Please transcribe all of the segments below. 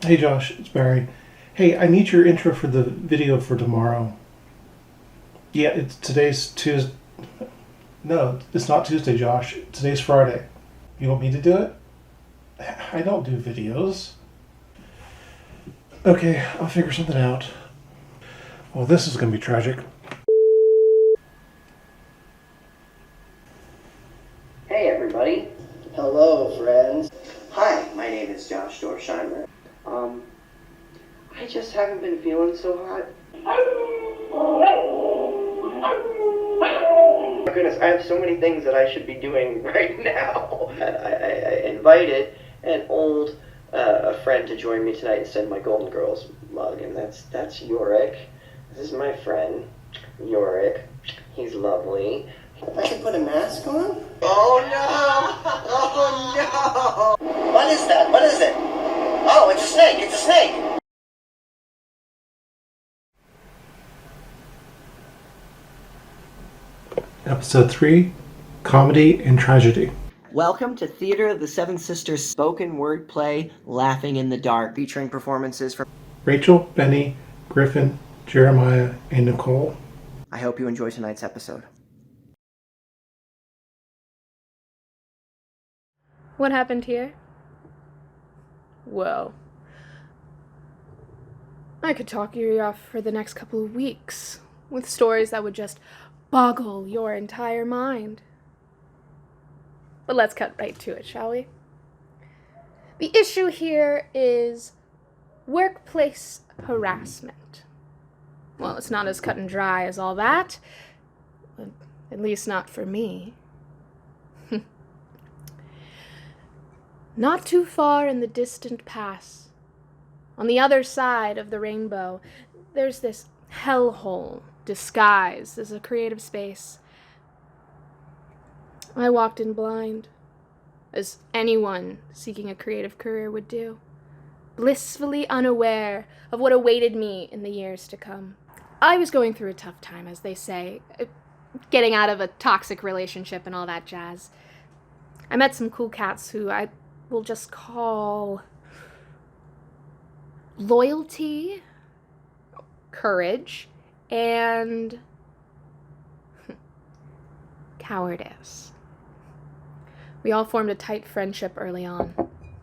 Hey Josh, it's Barry. Hey, I need your intro for the video for tomorrow. Yeah, today's Tuesday. No, it's not Tuesday, Josh. Today's Friday. You want me to do it? I don't do videos. Okay, I'll figure something out. Well, this is gonna be tragic. Hey everybody. Hello, friends. Hi, my name is Josh Dorsheimer. I just haven't been feeling so hot. Oh my goodness, I have so many things that I should be doing right now. I invited an old friend to join me tonight instead of my Golden Girls mug, and that's Yorick. This is my friend, Yorick. He's lovely. I should put a mask on? Oh no! Oh no! What is that? What is it? Oh, it's a snake. It's a snake. Episode 3, Comedy and Tragedy. Welcome to Theater of the Seven Sisters spoken word play, Laughing in the Dark, featuring performances from Rachel, Benny, Griffin, Jeremiah, and Nicole. I hope you enjoy tonight's episode. What happened here? Well, I could talk you off for the next couple of weeks with stories that would just boggle your entire mind. But let's cut right to it, shall we? The issue here is workplace harassment. Well, it's not as cut and dry as all that, at least not for me. Not too far in the distant past, on the other side of the rainbow, there's this hellhole disguised as a creative space. I walked in blind, as anyone seeking a creative career would do, blissfully unaware of what awaited me in the years to come. I was going through a tough time, as they say, getting out of a toxic relationship and all that jazz. I met some cool cats who I will just call loyalty, courage, and cowardice. We all formed a tight friendship early on,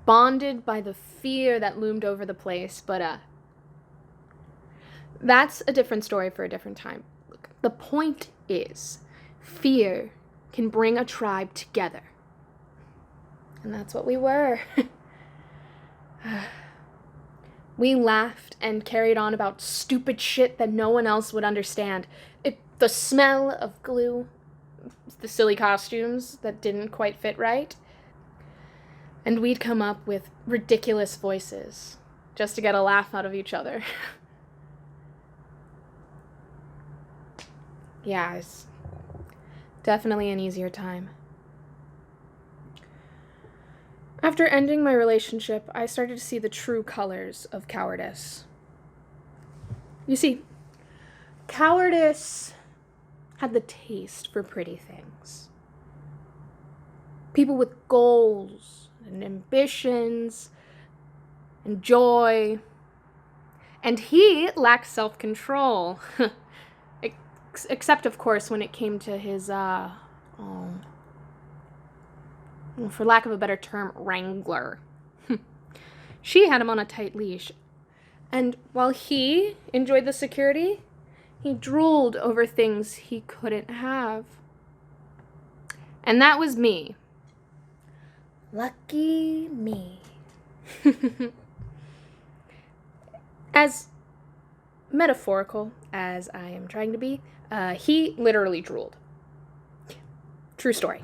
bonded by the fear that loomed over the place, but that's a different story for a different time. Look, the point is, fear can bring a tribe together. And that's what we were. We laughed and carried on about stupid shit that no one else would understand. The smell of glue, the silly costumes that didn't quite fit right. And we'd come up with ridiculous voices just to get a laugh out of each other. Yeah, it's definitely an easier time. After ending my relationship, I started to see the true colors of cowardice. You see, cowardice had the taste for pretty things. People with goals and ambitions and joy. And he lacked self-control. Except, of course, when it came to his, for lack of a better term, wrangler. She had him on a tight leash. And while he enjoyed the security, he drooled over things he couldn't have. And that was me. Lucky me. As metaphorical as I am trying to be, he literally drooled. True story.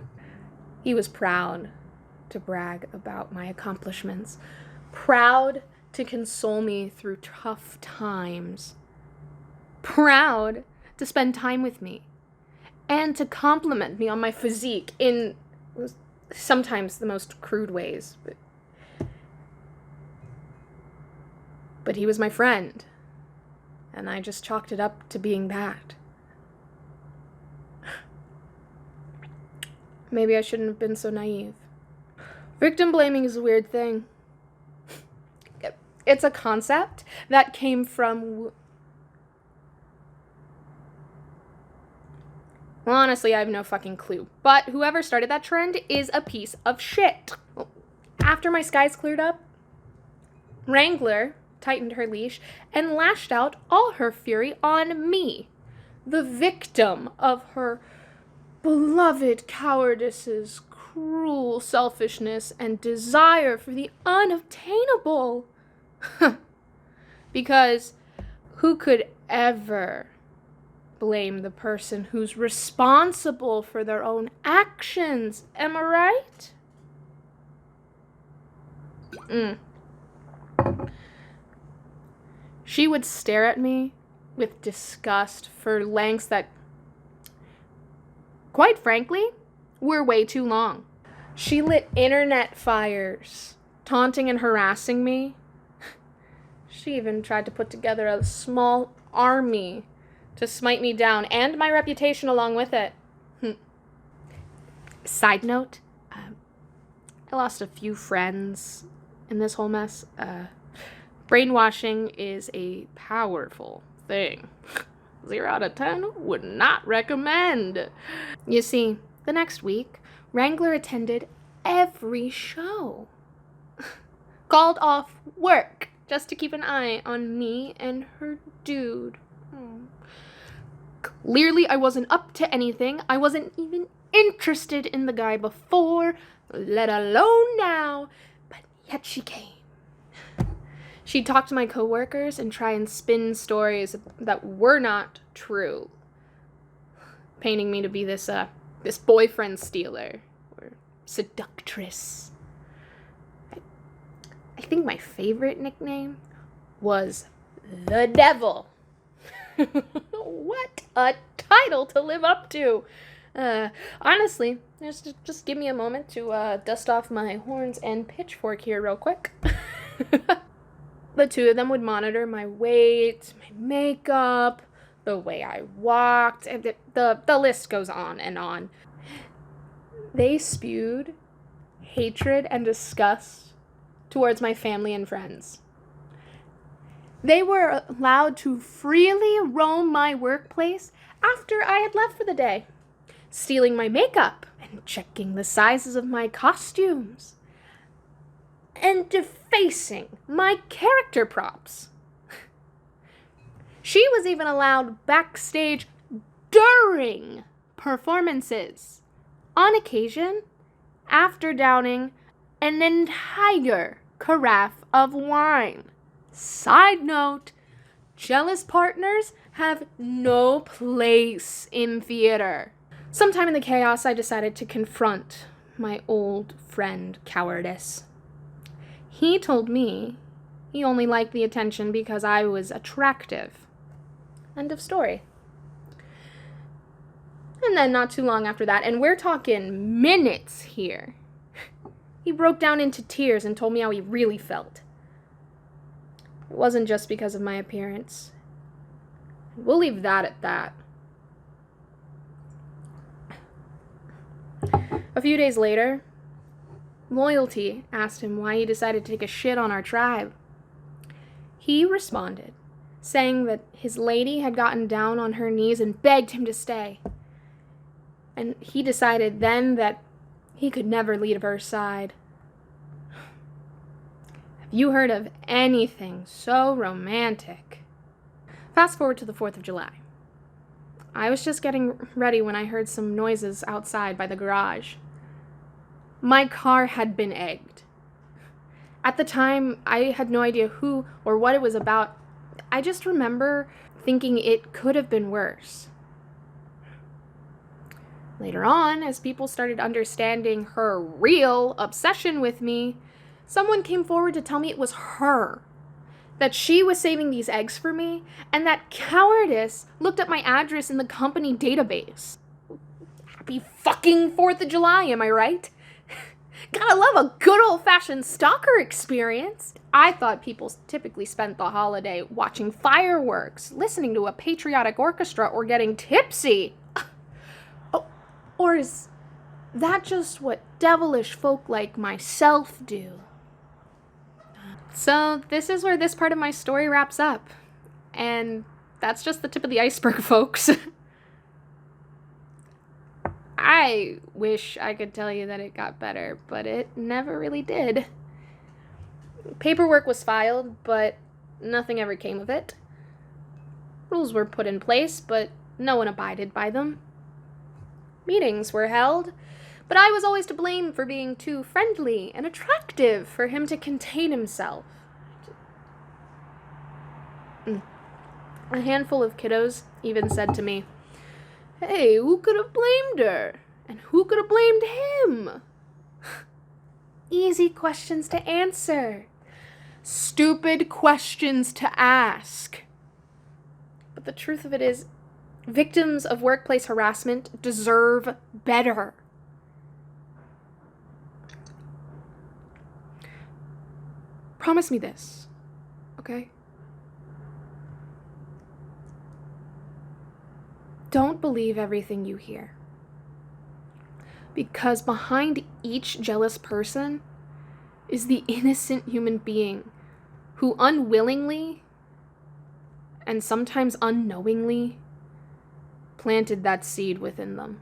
He was proud to brag about my accomplishments, proud to console me through tough times, proud to spend time with me, and to compliment me on my physique in sometimes the most crude ways. But he was my friend, and I just chalked it up to being that. Maybe I shouldn't have been so naive. Victim blaming is a weird thing. It's a concept that came from... Well, honestly, I have no fucking clue. But whoever started that trend is a piece of shit. After my skies cleared up, Wrangler tightened her leash and lashed out all her fury on me, the victim of her beloved cowardice's cruel selfishness and desire for the unobtainable. Because who could ever blame the person who's responsible for their own actions? Am I right? She would stare at me with disgust for lengths that, quite frankly, were way too long. She lit internet fires, taunting and harassing me. She even tried to put together a small army to smite me down, and my reputation along with it. Side note, I lost a few friends in this whole mess. Brainwashing is a powerful thing. 0 out of 10 would not recommend. You see, the next week, Wrangler attended every show. Called off work just to keep an eye on me and her dude. Clearly, I wasn't up to anything. I wasn't even interested in the guy before, let alone now. But yet she came. She'd talk to my coworkers and try and spin stories that were not true, painting me to be this boyfriend stealer or seductress. I think my favorite nickname was the Devil. What a title to live up to. Honestly, just give me a moment to dust off my horns and pitchfork here real quick. The two of them would monitor my weight, my makeup, the way I walked, and the list goes on and on. They spewed hatred and disgust towards my family and friends. They were allowed to freely roam my workplace after I had left for the day, stealing my makeup and checking the sizes of my costumes, and defacing my character props. She was even allowed backstage during performances, on occasion after downing an entire carafe of wine. Side note, jealous partners have no place in theater. Sometime in the chaos, I decided to confront my old friend Cowardice. He told me he only liked the attention because I was attractive. End of story. And then not too long after that, and we're talking minutes here, he broke down into tears and told me how he really felt. It wasn't just because of my appearance. We'll leave that at that. A few days later, Loyalty asked him why he decided to take a shit on our tribe. He responded, saying that his lady had gotten down on her knees and begged him to stay. And he decided then that he could never leave her side. Have you heard of anything so romantic? Fast forward to the 4th of July. I was just getting ready when I heard some noises outside by the garage. My car had been egged. At the time, I had no idea who or what it was about. I just remember thinking it could have been worse. Later on, as people started understanding her real obsession with me, someone came forward to tell me it was her, that she was saving these eggs for me, and that Cowardice looked at my address in the company database. Happy fucking 4th of July, am I right? Gotta love a good old-fashioned stalker experience. I thought people typically spent the holiday watching fireworks, listening to a patriotic orchestra, or getting tipsy. Oh, or is that just what devilish folk like myself do? So this is where this part of my story wraps up. And that's just the tip of the iceberg, folks. I wish I could tell you that it got better, but it never really did. Paperwork was filed, but nothing ever came of it. Rules were put in place, but no one abided by them. Meetings were held, but I was always to blame for being too friendly and attractive for him to contain himself. A handful of kiddos even said to me, "Hey, who could have blamed her? And who could have blamed him?" Easy questions to answer. Stupid questions to ask. But the truth of it is, victims of workplace harassment deserve better. Promise me this, okay? Don't believe everything you hear. Because behind each jealous person is the innocent human being who unwillingly and sometimes unknowingly planted that seed within them.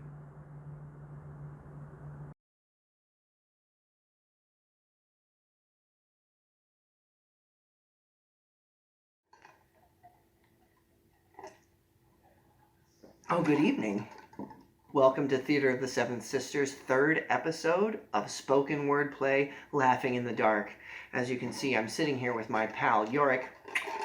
Oh, good evening. Welcome to Theater of the Seventh Sisters' third episode of spoken word play, Laughing in the Dark. As you can see, I'm sitting here with my pal Yorick,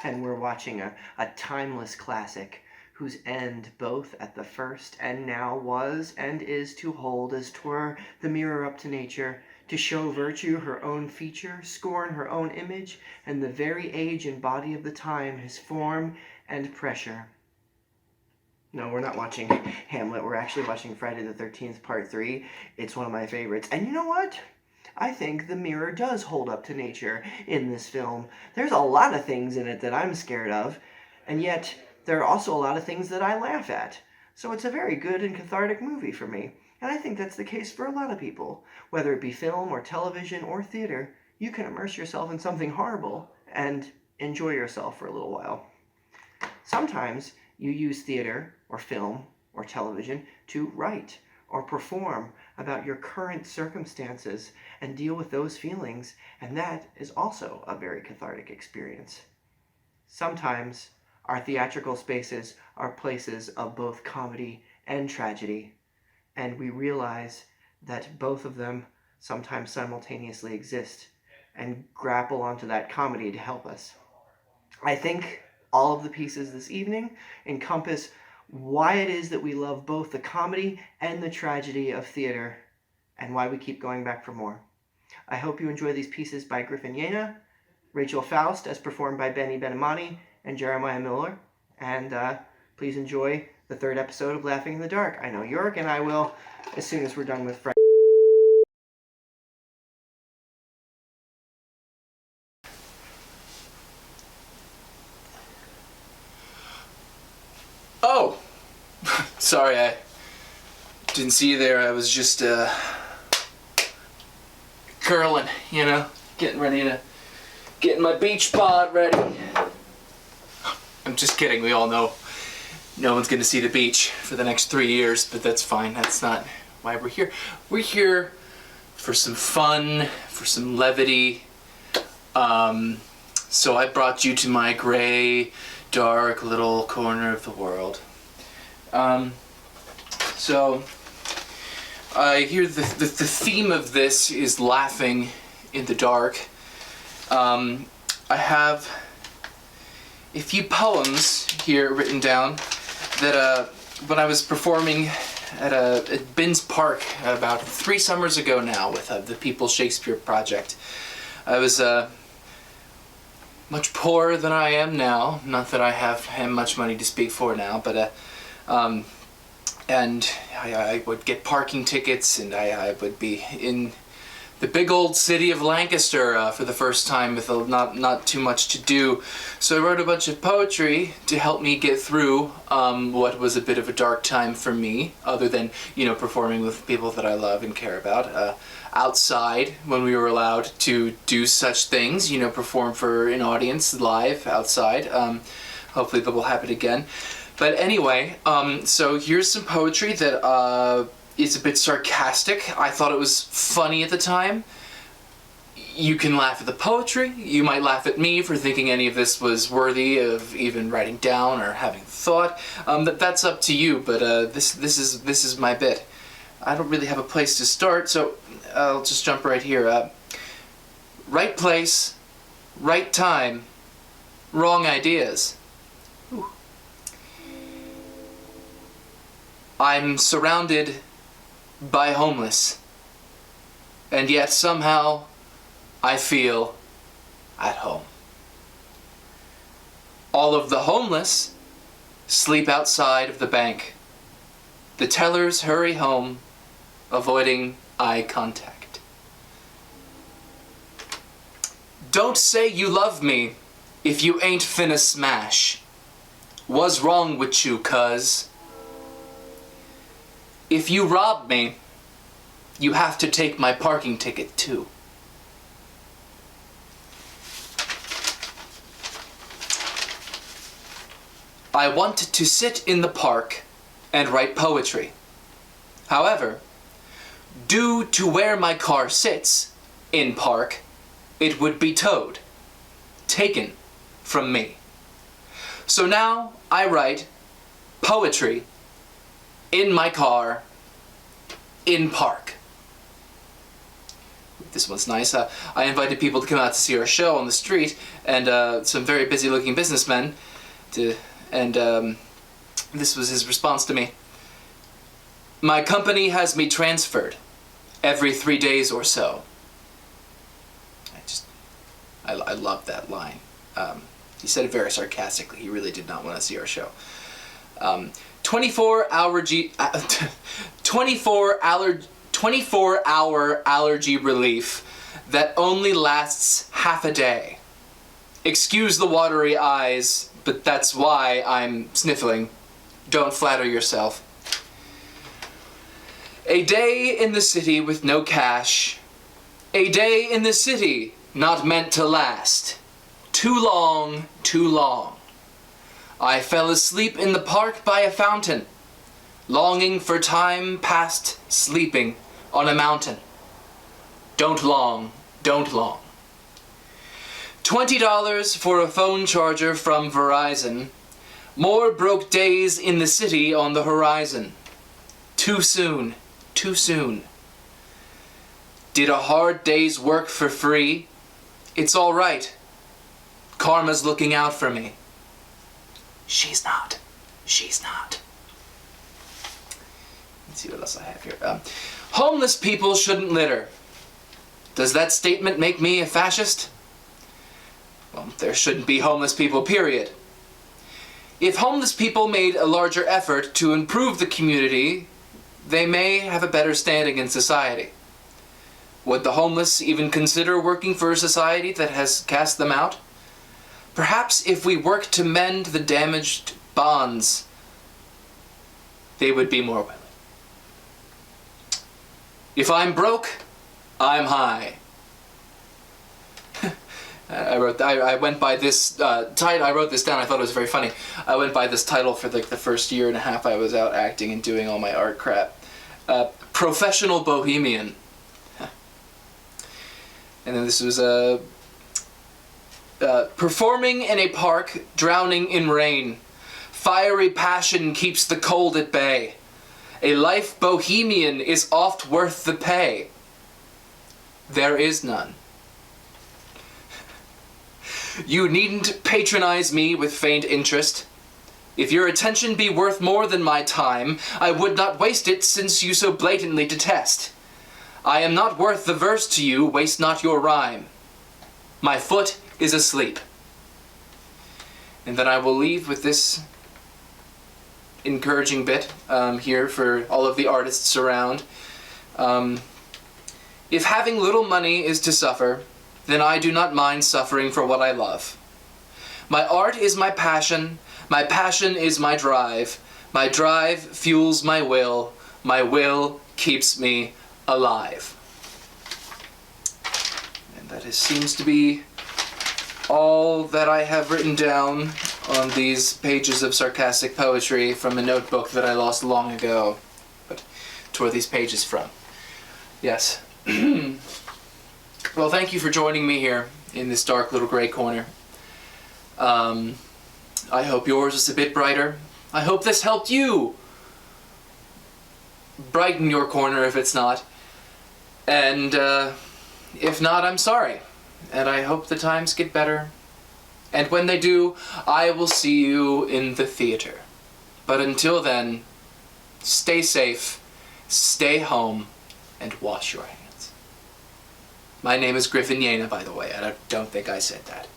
and we're watching a timeless classic whose end both at the first and now was and is to hold as 'twere the mirror up to nature, to show virtue her own feature, scorn her own image, and the very age and body of the time his form and pressure. No, we're not watching Hamlet. We're actually watching Friday the 13th, Part 3. It's one of my favorites. And you know what? I think the mirror does hold up to nature in this film. There's a lot of things in it that I'm scared of, and yet there are also a lot of things that I laugh at. So it's a very good and cathartic movie for me. And I think that's the case for a lot of people. Whether it be film or television or theater, you can immerse yourself in something horrible and enjoy yourself for a little while. Sometimes you use theater or film or television to write or perform about your current circumstances and deal with those feelings, and that is also a very cathartic experience. Sometimes our theatrical spaces are places of both comedy and tragedy, and we realize that both of them sometimes simultaneously exist and grapple onto that comedy to help us. I think all of the pieces this evening encompass why it is that we love both the comedy and the tragedy of theater, and why we keep going back for more. I hope you enjoy these pieces by Griffin Yena, Rachel Faust as performed by Benny Benamani, and Jeremiah Miller, and please enjoy the third episode of Laughing in the Dark. I know Yorick and I will, as soon as we're done with Fred. Oh! Sorry, I didn't see you there. I was just, curling, you know? Getting my beach bod ready. I'm just kidding. We all know no one's gonna see the beach for the next 3 years, but that's fine. That's not why we're here. We're here for some fun, for some levity. So I brought you to my gray, dark little corner of the world. So I hear the theme of this is laughing in the dark. I have a few poems here written down that when I was performing at Binns Park about 3 summers ago now with the People's Shakespeare Project. I was much poorer than I am now. Not that I have much money to speak for now, but and I would get parking tickets, and I would be in the big old city of Lancaster for the first time with not too much to do. So I wrote a bunch of poetry to help me get through what was a bit of a dark time for me, other than, you know, performing with people that I love and care about. Outside, when we were allowed to do such things, you know, perform for an audience live outside. Hopefully that will happen again. But anyway, so here's some poetry that is a bit sarcastic. I thought it was funny at the time. You can laugh at the poetry. You might laugh at me for thinking any of this was worthy of even writing down or having thought. That's up to you. But this is my bit. I don't really have a place to start, so I'll just jump right here. Right place, right time, wrong ideas. Ooh. I'm surrounded by homeless, and yet somehow I feel at home. All of the homeless sleep outside of the bank. The tellers hurry home, avoiding eye contact. Don't say you love me if you ain't finna smash. What's wrong with you, cuz? If you rob me, you have to take my parking ticket too. I want to sit in the park and write poetry. However, due to where my car sits, in park, it would be towed, taken from me. So now I write poetry in my car, in park. This one's nice. I invited people to come out to see our show on the street, and some very busy-looking businessmen, this was his response to me. My company has me transferred every 3 days or so. I love that line. He said it very sarcastically. He really did not want to see our show. 24-hour allergy relief that only lasts half a day. Excuse the watery eyes, but that's why I'm sniffling. Don't flatter yourself. A day in the city with no cash. A day in the city not meant to last. Too long, too long. I fell asleep in the park by a fountain, longing for time past sleeping on a mountain. Don't long, don't long. $20 for a phone charger from Verizon. More broke days in the city on the horizon. Too soon, too soon. Did a hard day's work for free? It's all right. Karma's looking out for me. She's not. She's not. Let's see what else I have here. Homeless people shouldn't litter. Does that statement make me a fascist? Well, there shouldn't be homeless people, period. If homeless people made a larger effort to improve the community, they may have a better standing in society. Would the homeless even consider working for a society that has cast them out? Perhaps if we work to mend the damaged bonds, they would be more willing. If I'm broke, I'm high. I went by this title. I wrote this down. I thought it was very funny. I went by this title for like the first year and a half I was out acting and doing all my art crap. Professional Bohemian. And then this was performing in a park, drowning in rain. Fiery passion keeps the cold at bay. A life bohemian is oft worth the pay. There is none. You needn't patronize me with faint interest. If your attention be worth more than my time, I would not waste it since you so blatantly detest. I am not worth the verse to you, waste not your rhyme. My foot is asleep. And then I will leave with this encouraging bit here for all of the artists around. If having little money is to suffer, then I do not mind suffering for what I love. My art is my passion is my drive fuels my will keeps me alive. And that seems to be all that I have written down on these pages of sarcastic poetry from a notebook that I lost long ago, but tore these pages from. Yes. Well, thank you for joining me here in this dark little gray corner. I hope yours is a bit brighter. I hope this helped you brighten your corner if it's not. And if not, I'm sorry. And I hope the times get better. And when they do, I will see you in the theater. But until then, stay safe, stay home, and wash your hands. My name is Griffin Yena, by the way. I don't think I said that.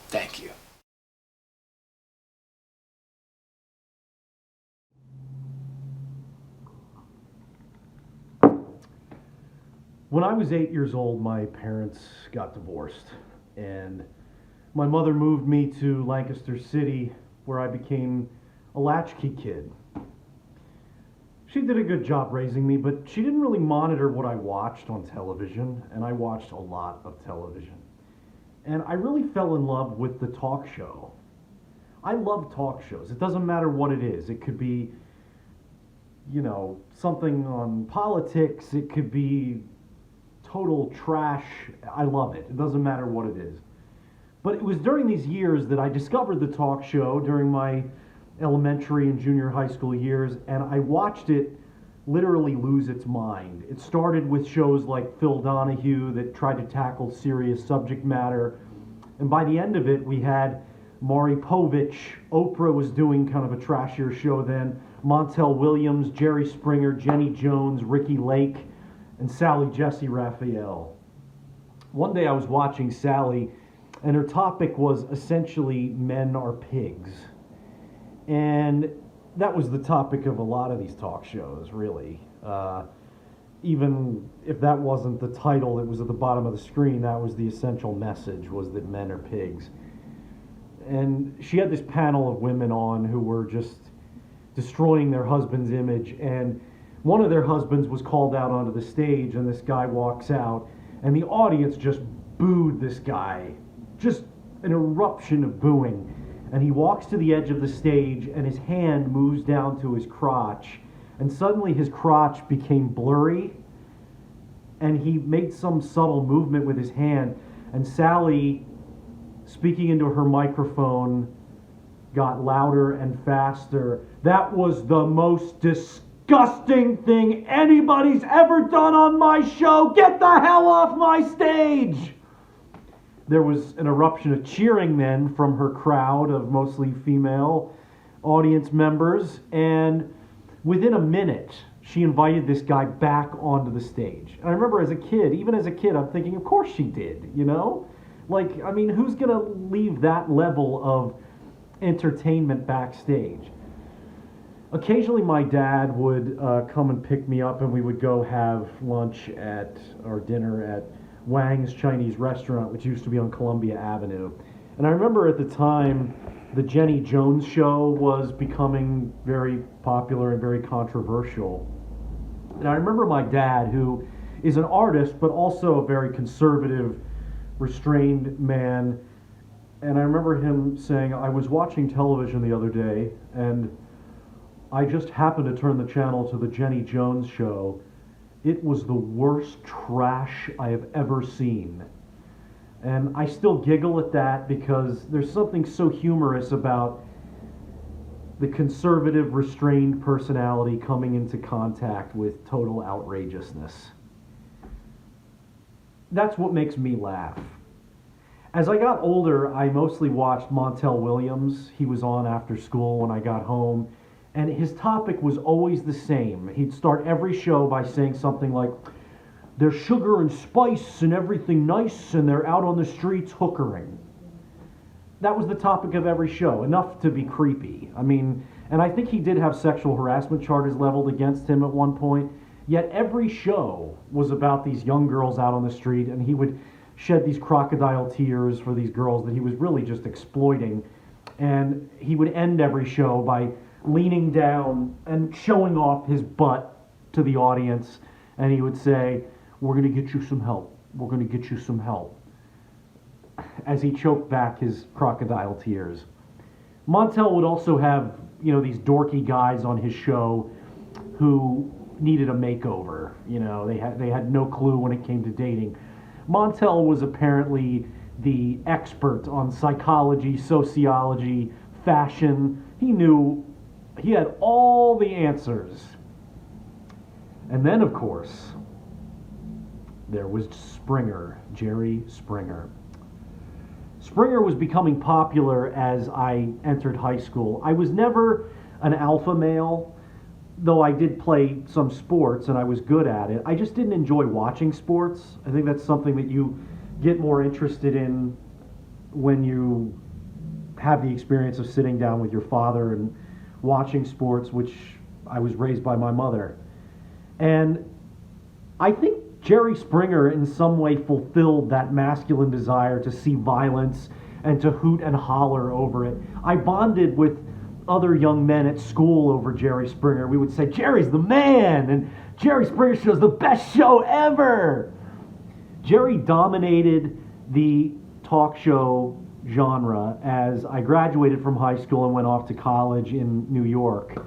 Thank you. When I was 8 years old, my parents got divorced, and my mother moved me to Lancaster City, where I became a latchkey kid. She did a good job raising me, but she didn't really monitor what I watched on television, and I watched a lot of television. And I really fell in love with the talk show. I love talk shows. It doesn't matter what it is. It could be, something on politics. It could be total trash. I love it. It doesn't matter what it is. But it was during these years that I discovered the talk show during my elementary and junior high school years, and I watched it literally lose its mind. It started with shows like Phil Donahue that tried to tackle serious subject matter, and by the end of it we had Maury Povich. Oprah was doing kind of a trashier show then. Montel Williams, Jerry Springer, Jenny Jones, Ricky Lake, and Sally Jesse Raphael. One day I was watching Sally, and her topic was essentially men are pigs. And that was the topic of a lot of these talk shows, really. Even if that wasn't the title, it was at the bottom of the screen, that was the essential message, was that men are pigs. And she had this panel of women on who were just destroying their husband's image, and one of their husbands was called out onto the stage, and this guy walks out, and the audience just booed this guy. Just an eruption of booing. And he walks to the edge of the stage, and his hand moves down to his crotch, and suddenly his crotch became blurry, and he made some subtle movement with his hand, and Sally, speaking into her microphone, got louder and faster. That was the most disgusting thing anybody's ever done on my show. Get the hell off my stage! There was an eruption of cheering then from her crowd of mostly female audience members, and within a minute, she invited this guy back onto the stage. And I remember even as a kid, I'm thinking, of course she did, who's going to leave that level of entertainment backstage? Occasionally my dad would come and pick me up, and we would go have lunch or dinner at Wang's Chinese restaurant, which used to be on Columbia Avenue. And I remember at the time, the Jenny Jones show was becoming very popular and very controversial. And I remember my dad, who is an artist, but also a very conservative, restrained man. And I remember him saying, I was watching television the other day, and I just happened to turn the channel to the Jenny Jones show. It was the worst trash I have ever seen. And I still giggle at that because there's something so humorous about the conservative, restrained personality coming into contact with total outrageousness. That's what makes me laugh. As I got older, I mostly watched Montel Williams. He was on after school when I got home. And his topic was always the same. He'd start every show by saying something like, there's sugar and spice and everything nice, and they're out on the streets hookering. That was the topic of every show, enough to be creepy. And I think he did have sexual harassment charges leveled against him at one point. Yet every show was about these young girls out on the street, and he would shed these crocodile tears for these girls that he was really just exploiting. And he would end every show by leaning down and showing off his butt to the audience, and he would say, "We're going to get you some help. We're going to get you some help," as he choked back his crocodile tears. Montel would also have, these dorky guys on his show who needed a makeover. They had no clue when it came to dating. Montel was apparently the expert on psychology, sociology, fashion. He had all the answers. And then, of course, there was Springer, Jerry Springer. Springer was becoming popular as I entered high school. I was never an alpha male, though I did play some sports and I was good at it. I just didn't enjoy watching sports. I think that's something that you get more interested in when you have the experience of sitting down with your father and watching sports, which I was raised by my mother. And I think Jerry Springer in some way fulfilled that masculine desire to see violence and to hoot and holler over it. I bonded with other young men at school over Jerry Springer. We would say, "Jerry's the man," and "Jerry Springer Show's the best show ever." Jerry dominated the talk show genre as I graduated from high school and went off to college in New York.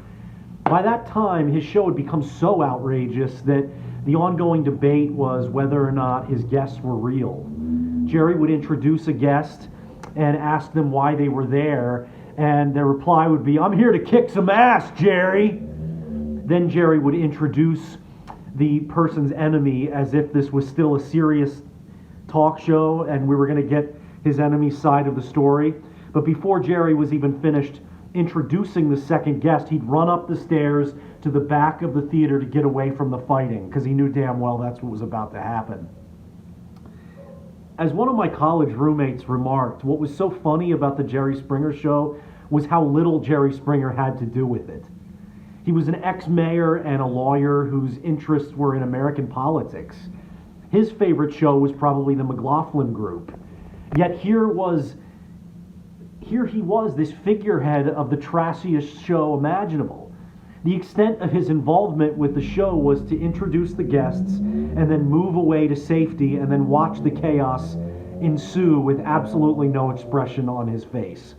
By that time, his show had become so outrageous that the ongoing debate was whether or not his guests were real. Jerry would introduce a guest and ask them why they were there, and their reply would be, "I'm here to kick some ass, Jerry." Then Jerry would introduce the person's enemy as if this was still a serious talk show and we were going to get his enemy's side of the story. But before Jerry was even finished introducing the second guest, he'd run up the stairs to the back of the theater to get away from the fighting, because he knew damn well that's what was about to happen. As one of my college roommates remarked, what was so funny about the Jerry Springer Show was how little Jerry Springer had to do with it. He was an ex-mayor and a lawyer whose interests were in American politics. His favorite show was probably the McLaughlin Group. Yet here he was, this figurehead of the trashiest show imaginable. The extent of his involvement with the show was to introduce the guests and then move away to safety and then watch the chaos ensue with absolutely no expression on his face.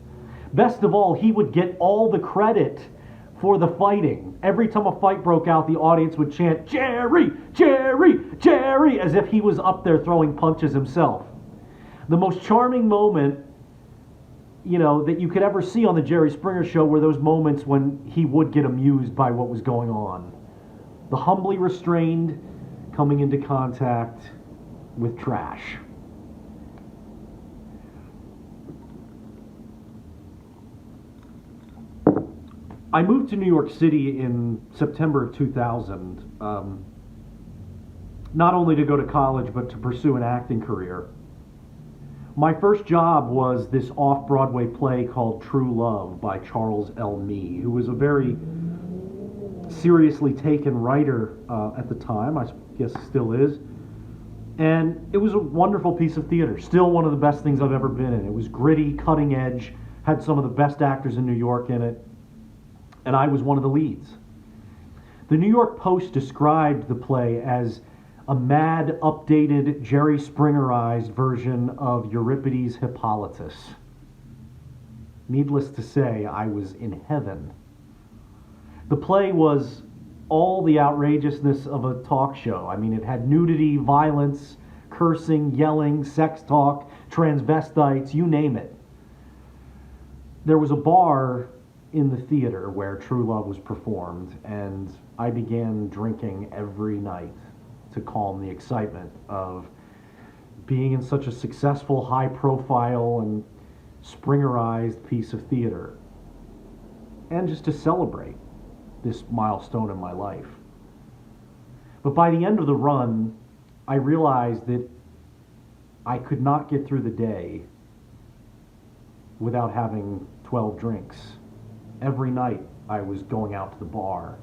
Best of all, he would get all the credit for the fighting. Every time a fight broke out, the audience would chant, "Jerry, Jerry, Jerry," as if he was up there throwing punches himself. The most charming moment, that you could ever see on the Jerry Springer Show were those moments when he would get amused by what was going on. The humbly restrained coming into contact with trash. I moved to New York City in September of 2000, not only to go to college, but to pursue an acting career. My first job was this off-Broadway play called True Love by Charles L. Mee, who was a very seriously taken writer at the time, I guess still is. And it was a wonderful piece of theater, still one of the best things I've ever been in. It was gritty, cutting edge, had some of the best actors in New York in it, and I was one of the leads. The New York Post described the play as a mad, updated, Jerry Springerized version of Euripides' Hippolytus. Needless to say, I was in heaven. The play was all the outrageousness of a talk show. I mean, it had nudity, violence, cursing, yelling, sex talk, transvestites, you name it. There was a bar in the theater where True Love was performed, and I began drinking every night to calm the excitement of being in such a successful, high-profile, and Springerized piece of theater, and just to celebrate this milestone in my life. But by the end of the run, I realized that I could not get through the day without having 12 drinks. Every night I was going out to the bar.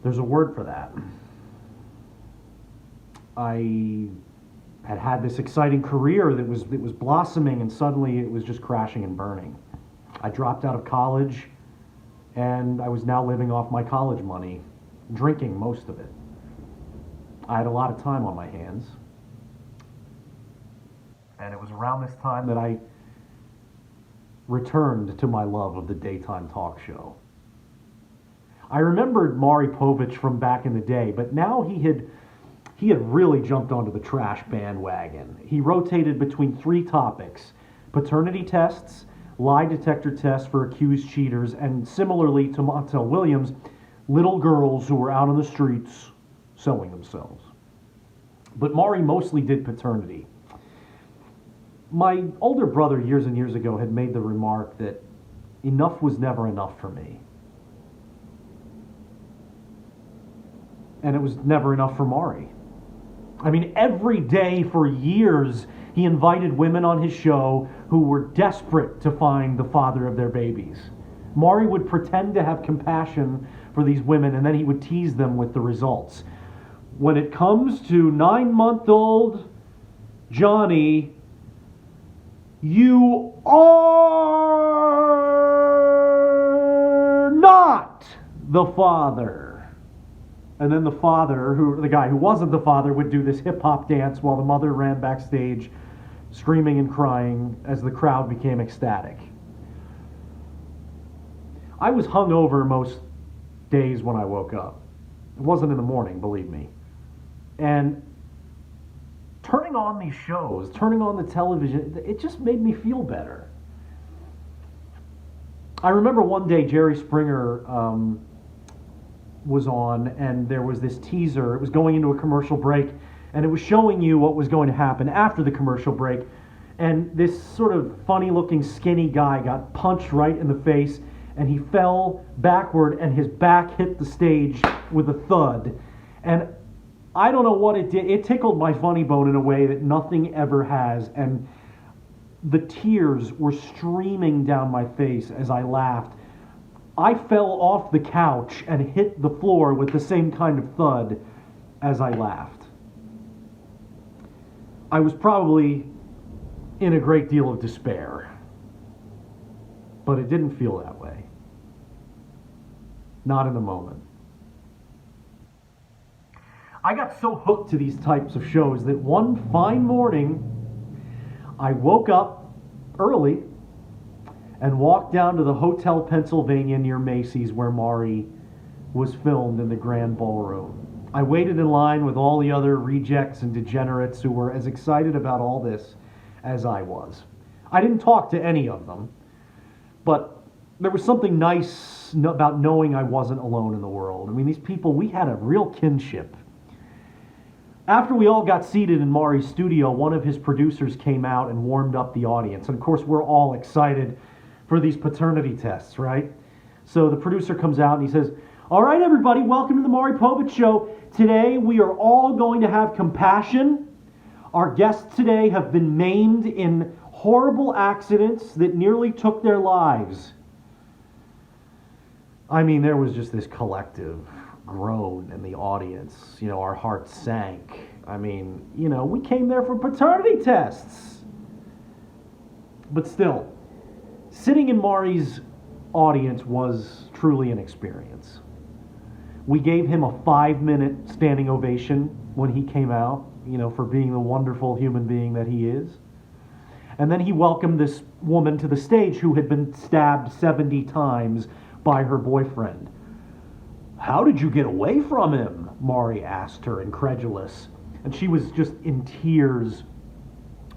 There's a word for that. I had this exciting career that was blossoming, and suddenly it was just crashing and burning. I dropped out of college, and I was now living off my college money, drinking most of it. I had a lot of time on my hands. And it was around this time that I returned to my love of the daytime talk show. I remembered Maury Povich from back in the day, but now he had really jumped onto the trash bandwagon. He rotated between 3 topics: paternity tests, lie detector tests for accused cheaters, and similarly to Montel Williams, little girls who were out on the streets sewing themselves. But Maury mostly did paternity. My older brother years and years ago had made the remark that enough was never enough for me. And it was never enough for Maury. I mean, every day for years, he invited women on his show who were desperate to find the father of their babies. Maury would pretend to have compassion for these women, and then he would tease them with the results. When it comes to 9-month-old Johnny, you are not the father. And then the father, the guy who wasn't the father, would do this hip-hop dance while the mother ran backstage screaming and crying as the crowd became ecstatic. I was hungover most days when I woke up. It wasn't in the morning, believe me. And turning on these shows, turning on the television, it just made me feel better. I remember one day Jerry Springer was on, and there was this teaser. It was going into a commercial break, and it was showing you what was going to happen after the commercial break. And this sort of funny-looking, skinny guy got punched right in the face, and he fell backward, and his back hit the stage with a thud. And I don't know what it did. It tickled my funny bone in a way that nothing ever has, and the tears were streaming down my face as I laughed. I fell off the couch and hit the floor with the same kind of thud as I laughed. I was probably in a great deal of despair, but it didn't feel that way. Not in the moment. I got so hooked to these types of shows that one fine morning, I woke up early and walked down to the Hotel Pennsylvania near Macy's where Maury was filmed in the Grand Ballroom. I waited in line with all the other rejects and degenerates who were as excited about all this as I was. I didn't talk to any of them, but there was something nice about knowing I wasn't alone in the world. I mean, these people, we had a real kinship. After we all got seated in Maury's studio, one of his producers came out and warmed up the audience. And of course, we're all excited for these paternity tests, right? So the producer comes out and he says, "All right, everybody, welcome to the Maury Povich Show. Today, we are all going to have compassion. Our guests today have been maimed in horrible accidents that nearly took their lives." I mean, there was just this collective groan in the audience. You know, our hearts sank. I mean, you know, we came there for paternity tests. But still, sitting in Maury's audience was truly an experience. We gave him a 5-minute standing ovation when he came out, you know, for being the wonderful human being that he is. And then he welcomed this woman to the stage who had been stabbed 70 times by her boyfriend. "How did you get away from him?" Maury asked her, incredulous. And she was just in tears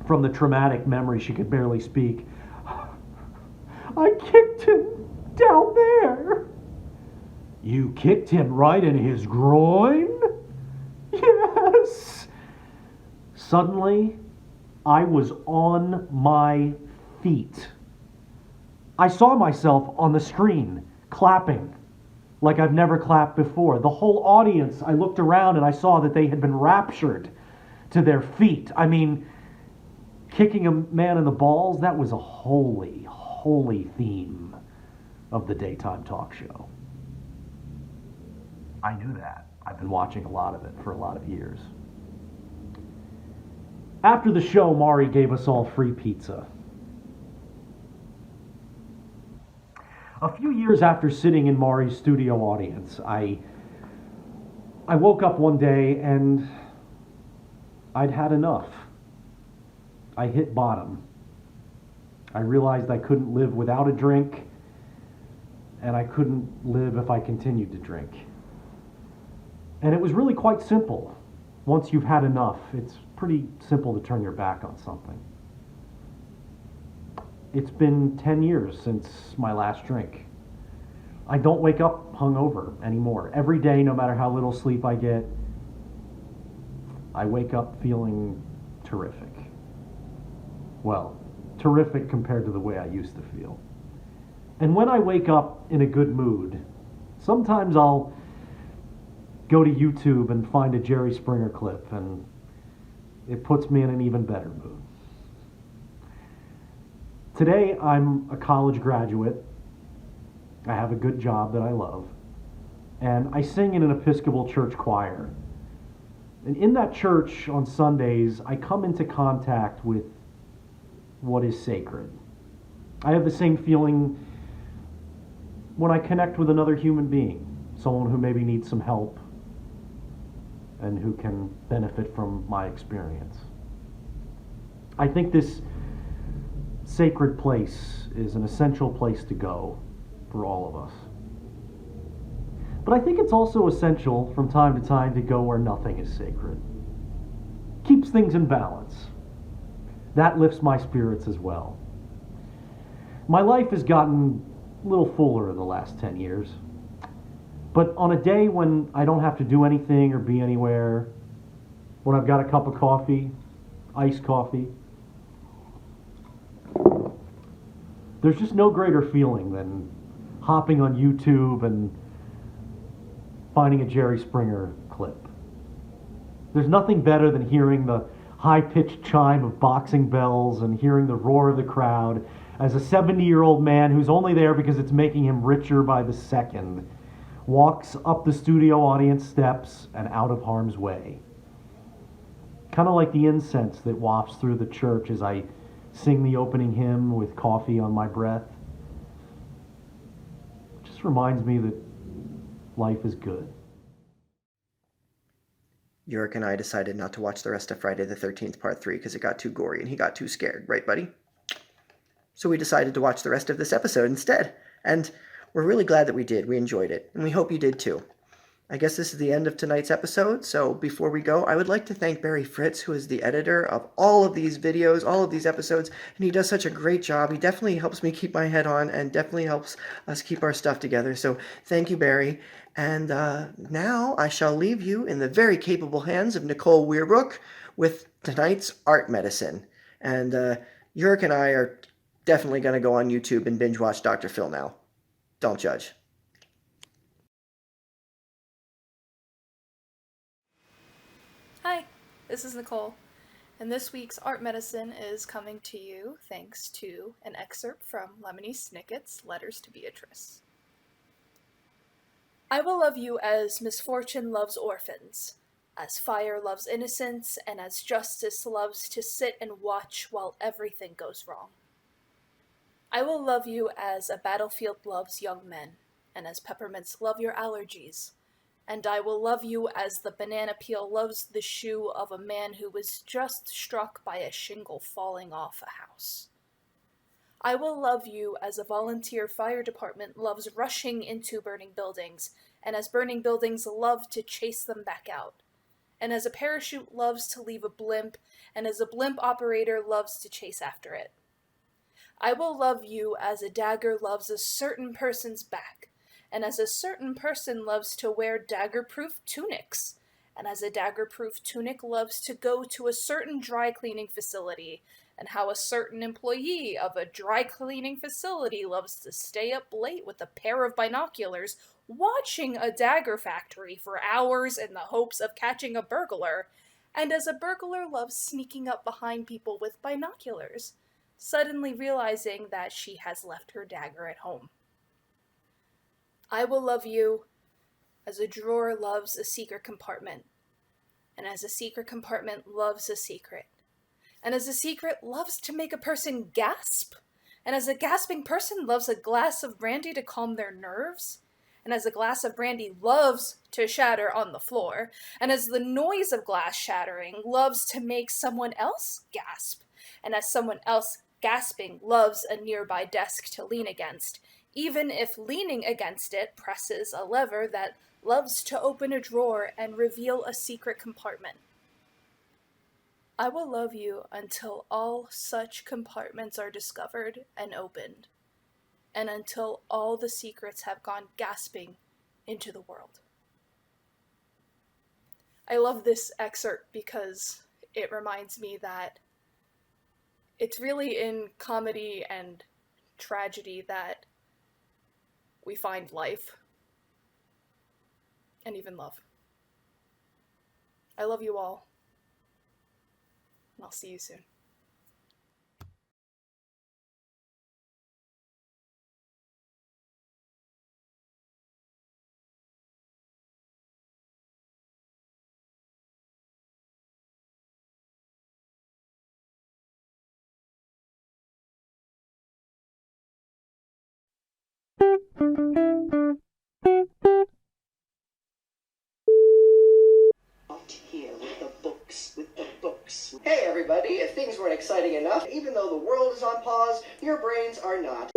from the traumatic memory. She could barely speak. "I kicked him down there." "You kicked him right in his groin?" "Yes." Suddenly, I was on my feet. I saw myself on the screen, clapping like I've never clapped before. The whole audience, I looked around and I saw that they had been raptured to their feet. I mean, kicking a man in the balls, that was a holy, holy theme of the daytime talk show. I knew that. I've been watching a lot of it for a lot of years. After the show, Mari gave us all free pizza. A few years after sitting in Mari's studio audience, I woke up one day and I'd had enough. I hit bottom. I realized I couldn't live without a drink, and I couldn't live if I continued to drink. And it was really quite simple. Once you've had enough, it's pretty simple to turn your back on something. It's been 10 years since my last drink. I don't wake up hungover anymore. Every day, no matter how little sleep I get, I wake up feeling terrific. Well, terrific compared to the way I used to feel. And when I wake up in a good mood, sometimes I'll go to YouTube and find a Jerry Springer clip, and it puts me in an even better mood. Today, I'm a college graduate. I have a good job that I love, and I sing in an Episcopal church choir. And in that church on Sundays, I come into contact with what is sacred. I have the same feeling when I connect with another human being, someone who maybe needs some help and who can benefit from my experience. I think this sacred place is an essential place to go for all of us. But I think it's also essential from time to time to go where nothing is sacred. Keeps things in balance. That lifts my spirits as well. My life has gotten a little fuller in the last 10 years. But on a day when I don't have to do anything or be anywhere, when I've got a cup of coffee, iced coffee, there's just no greater feeling than hopping on YouTube and finding a Jerry Springer clip. There's nothing better than hearing the high-pitched chime of boxing bells and hearing the roar of the crowd as a 70-year-old man who's only there because it's making him richer by the second walks up the studio audience steps and out of harm's way. Kind of like the incense that wafts through the church as I sing the opening hymn with coffee on my breath. It just reminds me that life is good. Yorick and I decided not to watch the rest of Friday the 13th Part 3 because it got too gory and he got too scared, right, buddy? So we decided to watch the rest of this episode instead. And we're really glad that we did. We enjoyed it. And we hope you did too. I guess this is the end of tonight's episode. So before we go, I would like to thank Barry Fritz, who is the editor of all of these videos, all of these episodes. And he does such a great job. He definitely helps me keep my head on and definitely helps us keep our stuff together. So thank you, Barry. And now I shall leave you in the very capable hands of Nicole Wearbrook with tonight's Art Medicine. And Yorick and I are definitely going to go on YouTube and binge watch Dr. Phil now. Don't judge. Hi, this is Nicole, and this week's Art Medicine is coming to you thanks to an excerpt from Lemony Snicket's Letters to Beatrice. I will love you as misfortune loves orphans, as fire loves innocence, and as justice loves to sit and watch while everything goes wrong. I will love you as a battlefield loves young men, and as peppermints love your allergies, and I will love you as the banana peel loves the shoe of a man who was just struck by a shingle falling off a house. I will love you as a volunteer fire department loves rushing into burning buildings, and as burning buildings love to chase them back out, and as a parachute loves to leave a blimp, and as a blimp operator loves to chase after it. I will love you as a dagger loves a certain person's back, and as a certain person loves to wear dagger-proof tunics, and as a dagger-proof tunic loves to go to a certain dry cleaning facility, and how a certain employee of a dry cleaning facility loves to stay up late with a pair of binoculars watching a dagger factory for hours in the hopes of catching a burglar, and as a burglar loves sneaking up behind people with binoculars, suddenly realizing that she has left her dagger at home. I will love you as a drawer loves a secret compartment, and as a secret compartment loves a secret, and as a secret loves to make a person gasp, and as a gasping person loves a glass of brandy to calm their nerves, and as a glass of brandy loves to shatter on the floor, and as the noise of glass shattering loves to make someone else gasp, and as someone else gasping loves a nearby desk to lean against, even if leaning against it presses a lever that loves to open a drawer and reveal a secret compartment. I will love you until all such compartments are discovered and opened, and until all the secrets have gone gasping into the world. I love this excerpt because it reminds me that it's really in comedy and tragedy that we find life and even love. I love you all, and I'll see you soon. Out here with the books, with the books. Hey everybody, if things weren't exciting enough, even though the world is on pause, your brains are not.